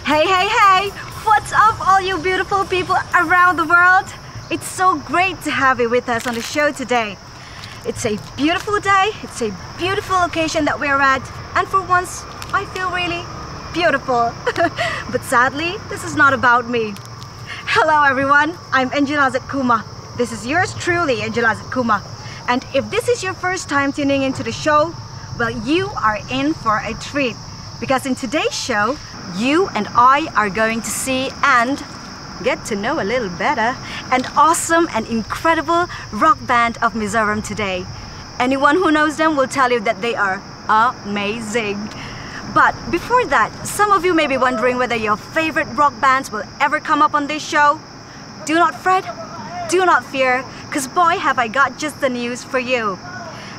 Hey, hey, hey! What's up, all you beautiful people around the world? It's so great to have you with us on the show today. It's a beautiful day, it's a beautiful occasion that we're at, and for once, I feel really beautiful. But sadly, this is not about me. Hello everyone, I'm Angela Kuma. This is yours truly, Angela Kuma. And if this is your first time tuning into the show, well, you are in for a treat. Because in today's show, you and I are going to see and get to know a little better an awesome and incredible rock band of Mizoram today. Anyone who knows them will tell you that they are amazing. But before that, some of you may be wondering whether your favorite rock bands will ever come up on this show. Do not fret, do not fear, because boy have I got just the news for you.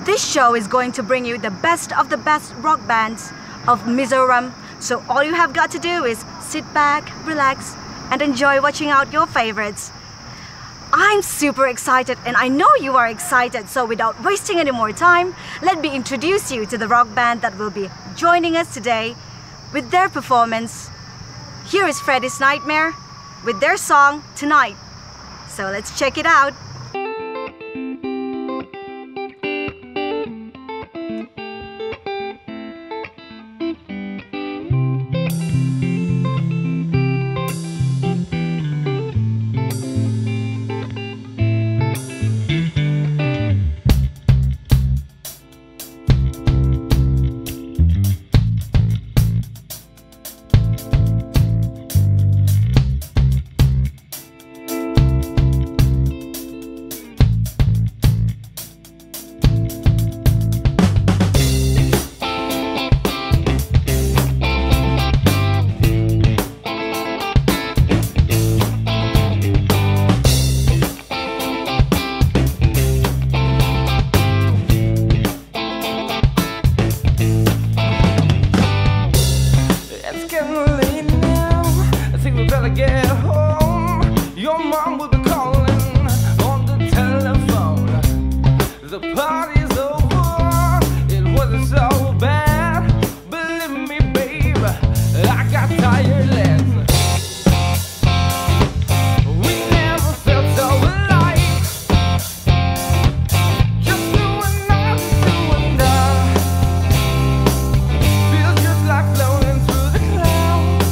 This show is going to bring you the best of the best rock bands of Mizoram. So all you have got to do is sit back, relax, and enjoy watching out your favorites. I'm super excited and I know you are excited, so without wasting any more time, let me introduce you to the rock band that will be joining us today with their performance. Here is Freddy's Nightmare with their song Tonight. So let's check it out. Get home, your mom will be calling on the telephone. The party's over, it wasn't so bad. Believe me, babe, I got tired legs. We never felt so alive. Just you and I, feels just like floating through the clouds.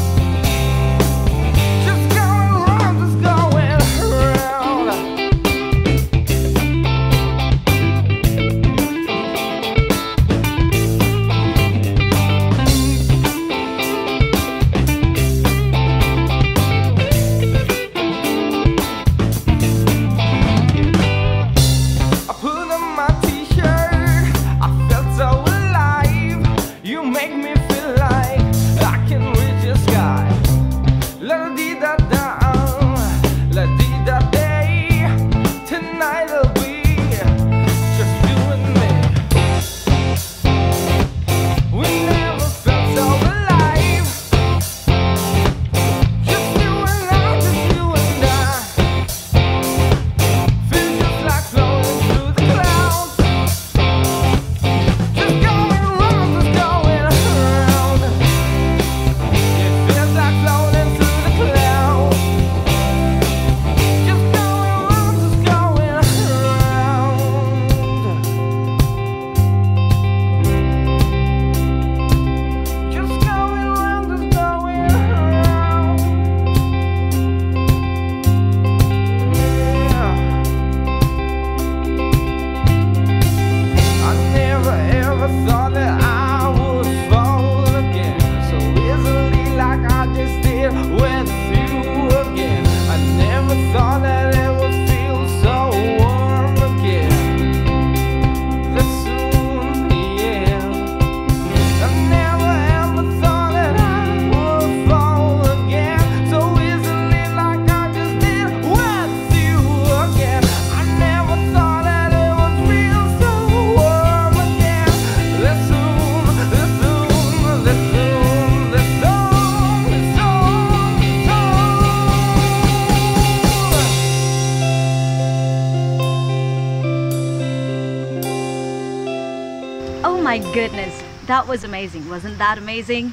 My goodness, that was amazing. Wasn't that amazing?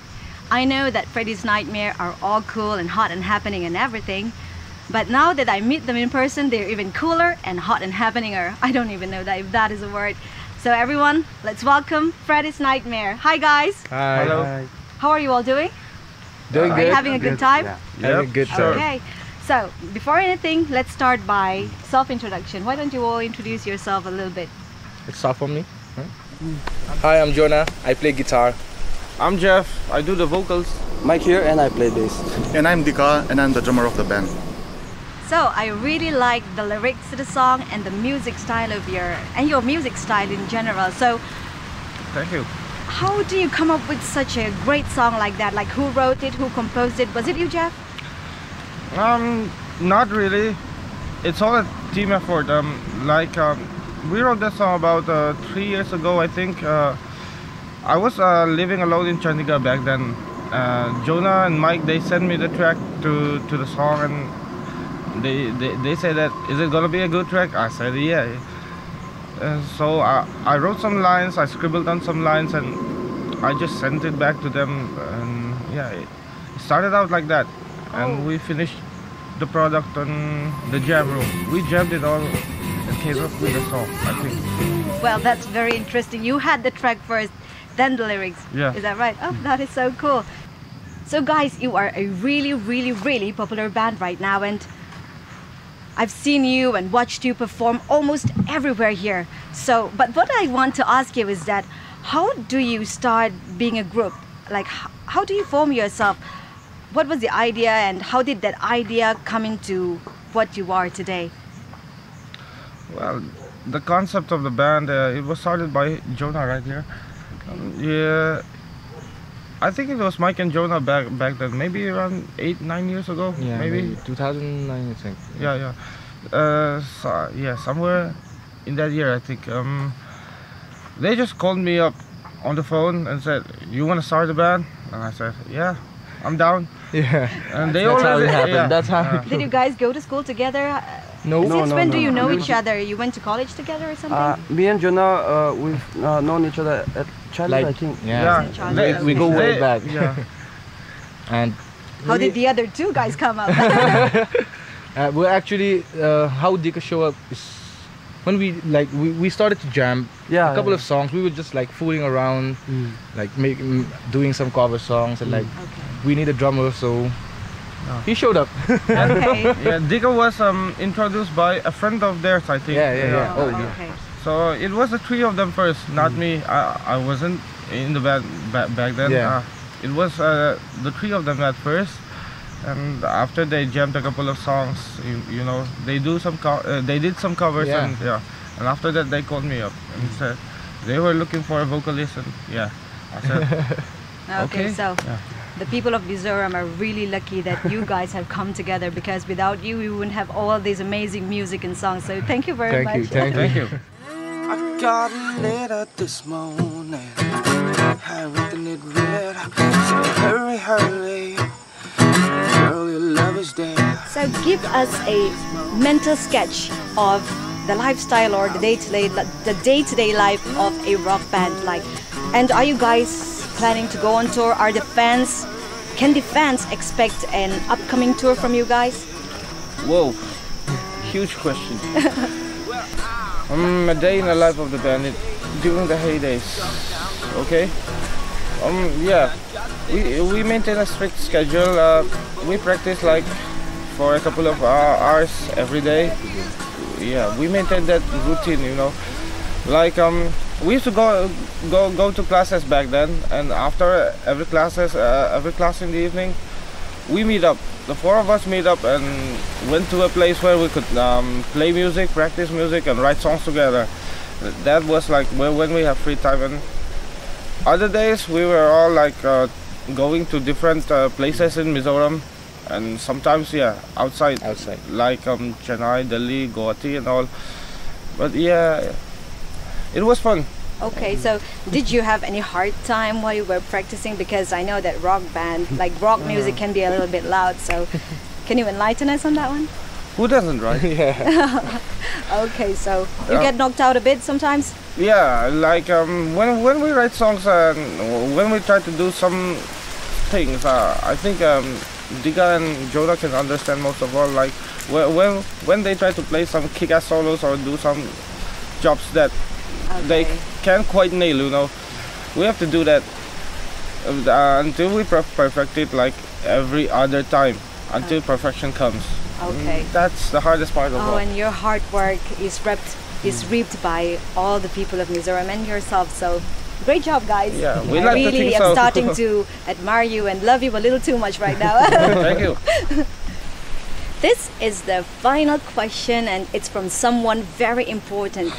I know that Freddy's Nightmare are all cool and hot and happening and everything, but now that I meet them in person, they're even cooler and hot and happening, or I don't even know that if that is a word. So everyone, let's welcome Freddy's Nightmare. Hi guys. Hi. Hello. Hi. How are you all doing? Doing Are good. you having a good time? Yeah. Having a good time. Okay. So before anything, let's start by self-introduction. Why don't you all introduce yourself a little bit? It's soft for me. Hi, I'm Jonah. I play guitar. I'm Jeff, I do the vocals. Mike here and I play bass. And I'm DK and I'm the drummer of the band. So I really like the lyrics to the song and the music style of your music style in general. So Thank you. how do you come up with such a great song like that? Like who wrote it, who composed it? Was it you, Jeff? Not really. It's all a team effort. We wrote that song about 3 years ago, I think. I was living alone in Chandigarh back then. Jonah and Mike, they sent me the track to the song, and they said that, is it gonna be a good track? I said yeah. So I wrote some lines, I scribbled on some lines, and I just sent it back to them, and yeah, it started out like that. And we finished the product on the jam room. We jammed it all and came up with a song, I think. Well, that's very interesting. You had the track first, then the lyrics. Yeah. Is that right? Oh, that is so cool. So guys, you are a really, really, really popular band right now, and I've seen you and watched you perform almost everywhere here. So, but what I want to ask you is that, how do you start being a group? Like, how do you form yourself? What was the idea, and how did that idea come into what you are today? Well, the concept of the band, it was started by Jonah right here. Yeah, I think it was Mike and Jonah back then, maybe around 8-9 years ago. Yeah, maybe 2009, I think. yeah. Yeah, somewhere in that year, I think. They just called me up on the phone and said, "You want to start a band?" And I said, "Yeah, I'm down." Yeah. And they That's how already it happened. yeah. That's how. it Did you guys go to school together? No. Since when do you know no. each other? You went to college together or something? Me and Jonah, we've known each other at childhood, I think. Yeah. They- We go way back. Yeah. And How did the other two guys come up? we're actually how DK show up is when we started to jam Yeah, a couple yeah. of songs. We were just like fooling around, like doing some cover songs, and like we need a drummer, so he showed up. Okay. Yeah, DK was introduced by a friend of theirs, I think. Yeah. Oh, Oh, yeah. okay. So it was the three of them first, not me. I wasn't in the band back then. Yeah. It was the three of them at first, and after they jammed a couple of songs, you know, they did some covers, Yeah. and after that they called me up and said they were looking for a vocalist, and yeah, I said Okay, okay. so Yeah. the people of MIZORAM are really lucky that you guys have come together, because without you, we wouldn't have all this amazing music and songs. So thank you very much. Thank you. Thank you. I got a letter this morning, handwritten it red. Said, hurry, hurry, girl, your love is dead. So give us a mental sketch of the lifestyle or the day-to-day life of a rock band. Like, and are you guys planning to go on tour? Can the fans expect an upcoming tour from you guys? Whoa, huge question. A day in the life of the band during the heydays. Okay. Yeah, we maintain a strict schedule. We practice like for a couple of hours every day. Yeah, we maintain that routine, you know. Like we used to go to classes back then, and after every class in the evening, we meet up. The four of us meet up and went to a place where we could play music, practice music, and write songs together. That was like when we have free time. And other days we were all like going to different places in Mizoram, and sometimes outside, like Chennai, Delhi, Guwahati, and all. But yeah, it was fun. Okay, so did you have any hard time while you were practicing? Because I know that rock band, like rock music, can be a little bit loud. So can you enlighten us on that one? Who doesn't, right? Yeah. Okay, so you get knocked out a bit sometimes? Yeah, like when we write songs and when we try to do some things. I think Dika and Jonah can understand most of all. Like when they try to play some kick-ass solos or do some jobs that they can't quite nail, you know, we have to do that until we perfect it, like every other time, until perfection comes. Okay. That's the hardest part of all. Oh, and your hard work is reaped by all the people of Mizoram and yourself. So great job, guys. Yeah, we I like to really think am so. starting to admire you and love you a little too much right now. Thank you. This is the final question, and it's from someone very important.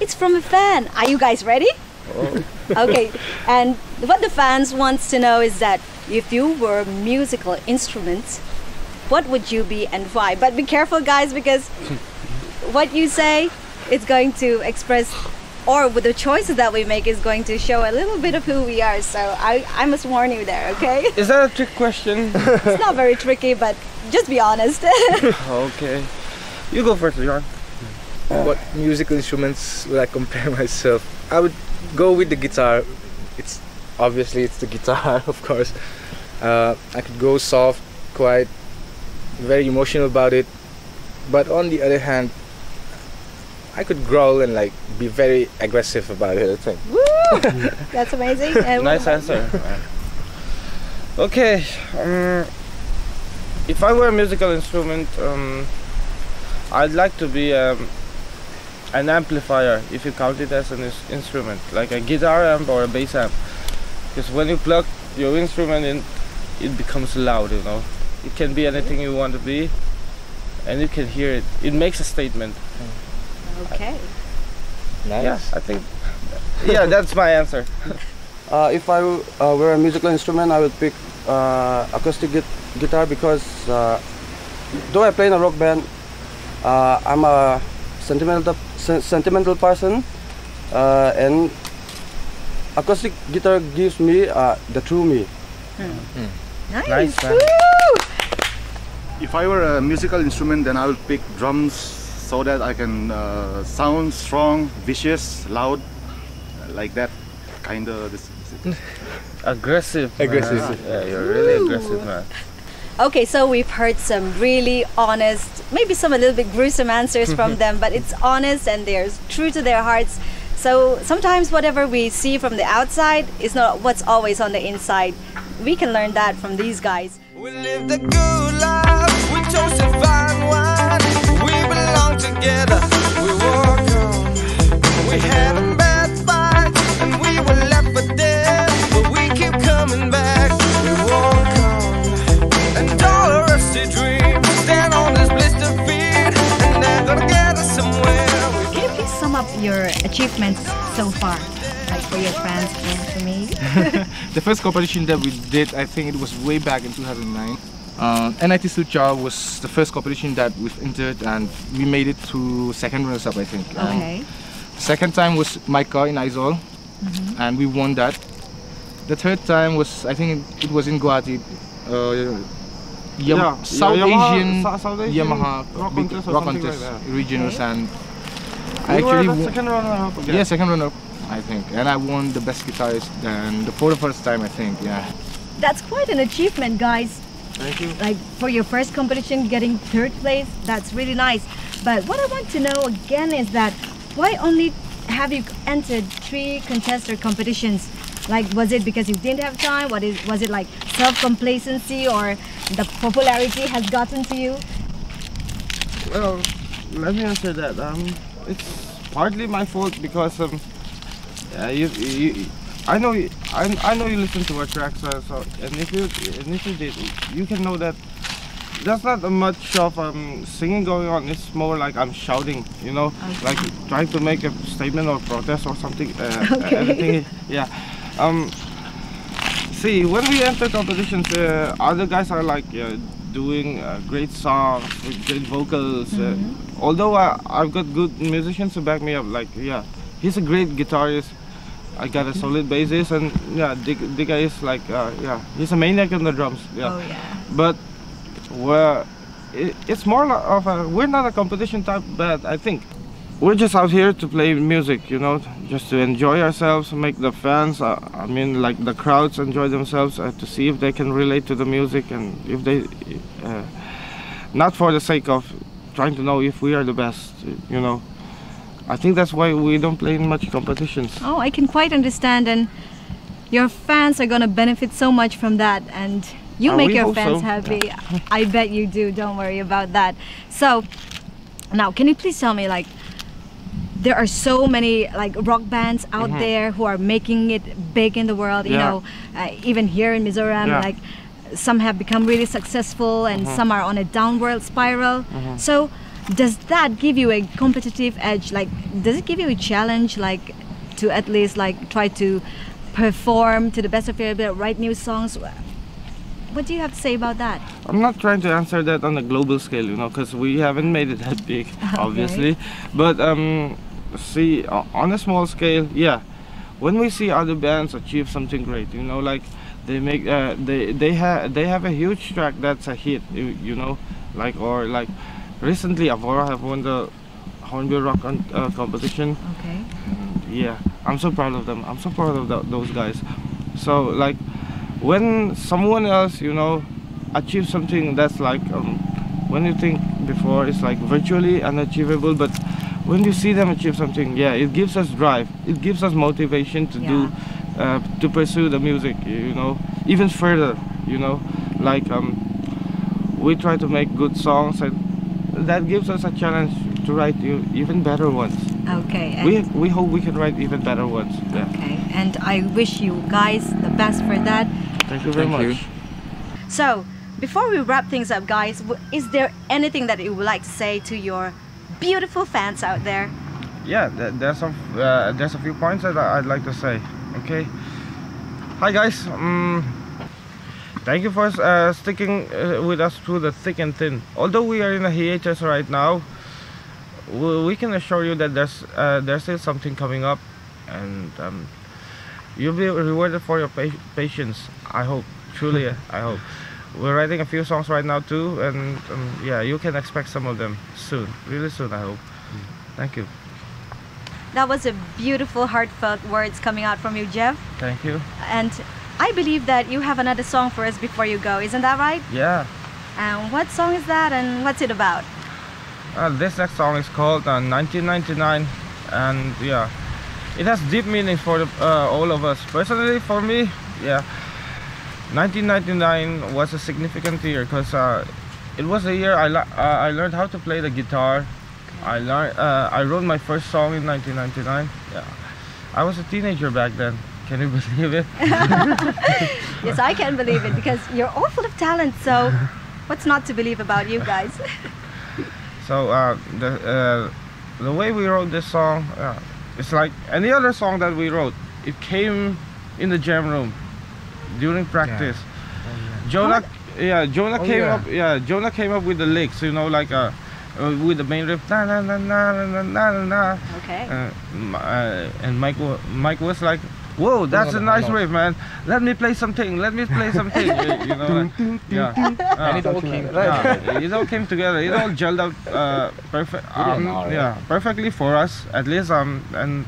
It's from a fan. Are you guys ready? Oh. Okay, and what the fans wants to know is that if you were musical instruments, what would you be and why? But be careful, guys, because what you say is going to express, or with the choices that we make is going to show a little bit of who we are. So I must warn you there, okay? Is that a trick question? It's not very tricky, but just be honest. Okay. You go first, John. What musical instruments would I compare myself? I would go with the guitar. It's the guitar, of course. I could go soft, quiet, very emotional about it. But on the other hand, I could growl and like be very aggressive about it, I think. Woo! That's amazing. And Nice answer. Okay. If I were a musical instrument, I'd like to be an amplifier, if you count it as an instrument, like a guitar amp or a bass amp. Because when you plug your instrument in, it becomes loud, you know. It can be anything you want to be, and you can hear it. It makes a statement. okay. Nice. Yeah, I think. Yeah, that's my answer. If I were a musical instrument, I would pick acoustic guitar because though I play in a rock band, I'm a sentimental person, and acoustic guitar gives me the true me. Nice. Nice, man. Woo! If I were a musical instrument, then I would pick drums so that I can sound strong, vicious, loud, like that. Kinda. Aggressive. Man. Aggressive. Yeah, you're really aggressive, man. Okay, so we've heard some really honest, maybe some a little bit gruesome answers from them, but it's honest and they're true to their hearts. So sometimes whatever we see from the outside is not what's always on the inside. We can learn that from these guys. We live the good life, we toast and fine wine. We belong together, we walk on. We had a bad fight, and we were left for dead. But we keep coming back, we walk on. And all our rusty dreams stand on this blister field, and they're gonna get us somewhere. Can you please sum up your achievements so far? Like for your friends and for me? The first competition that we did, I think it was way back in 2009. NIT Sucha was the first competition that we've entered, and we made it to second runners up, I think. Okay. Second time was Micah in Aizawl, and we won that. The third time was, I think it was in Guwahati, South Asian Yamaha rock big contest or rock something contest like that. regionals, and We I were actually the won. second runner-up again. Yeah, second runner up, I think, and I won the best guitarist and for the first time, I think. Yeah. That's quite an achievement, guys. Thank you. Like for your first competition, getting third place, that's really nice. But what I want to know again is that why only have you entered 3 contester competitions? Like, was it because you didn't have time? Was it like self-complacency, or the popularity has gotten to you? Well, let me answer that. It's partly my fault because I know you listen to our tracks, so and if you did, you can know that there's not much of singing going on. It's more like I'm shouting, you know, like trying to make a statement or protest or something. Everything, yeah. See, when we enter competitions, other guys are like doing great songs with great vocals. Although I've got good musicians to back me up, like he's a great guitarist. I got a solid bassist, and Dika is like he's a maniac on the drums. Yeah. Oh yeah. But it's more of we're not a competition type band, I think. we're just out here to play music, you know, just to enjoy ourselves, make the fans, I mean, like the crowds enjoy themselves, to see if they can relate to the music, and if they, not for the sake of trying to know if we are the best, you know. I think that's why we don't play in much competitions. Oh, I can quite understand, and your fans are gonna benefit so much from that, and you make your fans happy. Yeah. I bet you do, don't worry about that. So, now can you please tell me, like, there are so many like rock bands out there who are making it big in the world, you know, even here in Mizoram, like some have become really successful and some are on a downward spiral. So does that give you a competitive edge? Like, does it give you a challenge, like, to at least like try to perform to the best of your ability, write new songs? What do you have to say about that? I'm not trying to answer that on a global scale, you know, because we haven't made it that big, obviously. But see, on a small scale, yeah, when we see other bands achieve something great, you know, like they make they have a huge track that's a hit, you know, like, or like recently Avora have won the Hornbill Rock competition. Okay. Yeah, I'm so proud of them. I'm so proud of those guys. So like, when someone else, you know, achieves something that's like, when you think before it's like virtually unachievable, but when you see them achieve something, yeah, it gives us drive. It gives us motivation to do, to pursue the music, you know, even further, you know, like we try to make good songs, and that gives us a challenge to write even better ones. Okay. We hope we can write even better ones. Yeah. Okay, and I wish you guys the best for that. Thank you very much. So, before we wrap things up, guys, is there anything that you would like to say to your beautiful fans out there? Yeah, there's a few points that I'd like to say. Okay. Hi guys. Thank you for sticking with us through the thick and thin. Although we are in a hiatus right now, we can assure you that there's still something coming up, and you'll be rewarded for your patience. I hope, truly, I hope. We're writing a few songs right now too, and yeah, you can expect some of them soon, really soon, I hope. Thank you. That was a beautiful, heartfelt words coming out from you, Jeff. Thank you. And I believe that you have another song for us before you go, isn't that right? Yeah. And what song is that, and what's it about? This next song is called 1999, and yeah, it has deep meaning for all of us. Personally, for me, yeah, 1999 was a significant year because it was a year I learned how to play the guitar. I wrote my first song in 1999. Yeah, I was a teenager back then. Can you believe it? Yes, I can believe it, because you're all full of talent. So, what's not to believe about you guys? So the way we wrote this song, it's like any other song that we wrote. It came in the jam room during practice. Jonah Jonah came up with the licks, you know, like with the main riff, na na na na na na na. Okay. And Mike was like, whoa, that's a nice riff, man. Let me play something. Let me play something. You know, yeah. And it all came right. It all came together. It all gelled out perfect. Yeah, perfectly for us, at least. And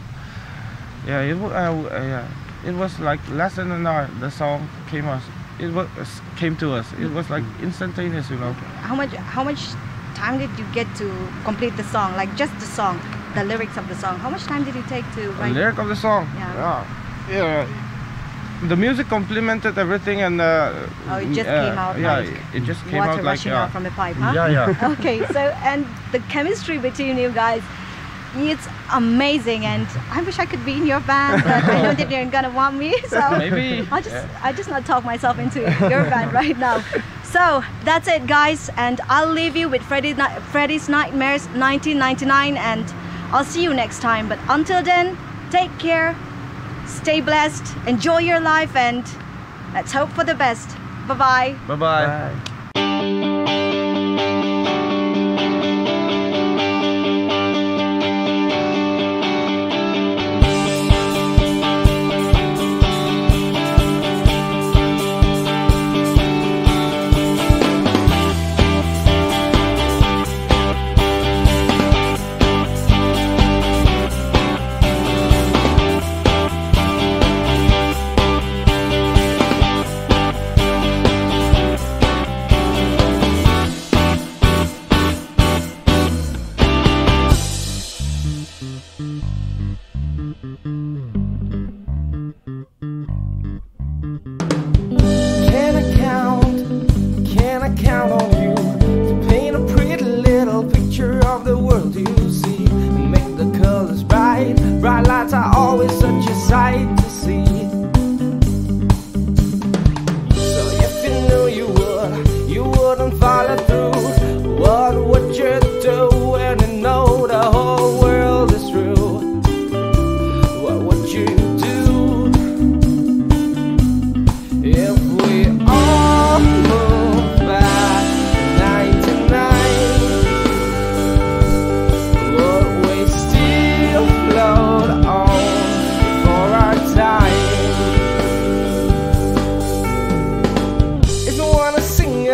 yeah, it was like less than an hour. The song came to us. It was like instantaneous, you know. How much time did you get to complete the song? Like just the song, the lyrics of the song. How much time did it take to write? The lyric of the song. Yeah. The music complemented everything, and it just came out. Yeah, like it just came water out like rushing out from the pipe, huh? Yeah. Okay, so and the chemistry between you guys, it's amazing, and I wish I could be in your band, but I know that you're gonna want me, so maybe I just not talk myself into your band right now. So that's it, guys, and I'll leave you with Freddy's Nightmares 1999, and I'll see you next time. But until then, take care, stay blessed, enjoy your life, and let's hope for the best. Bye-bye. Bye-bye.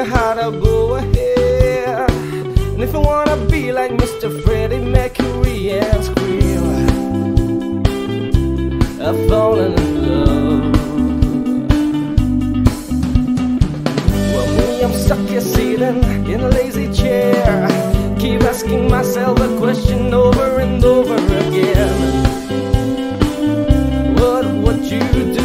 you how to go ahead. And if you wanna be like Mr. Freddy Mercury and scream, I've fallen in love. Well, me, I'm stuck here sitting in a lazy chair, keep asking myself a question over and over again. What would you do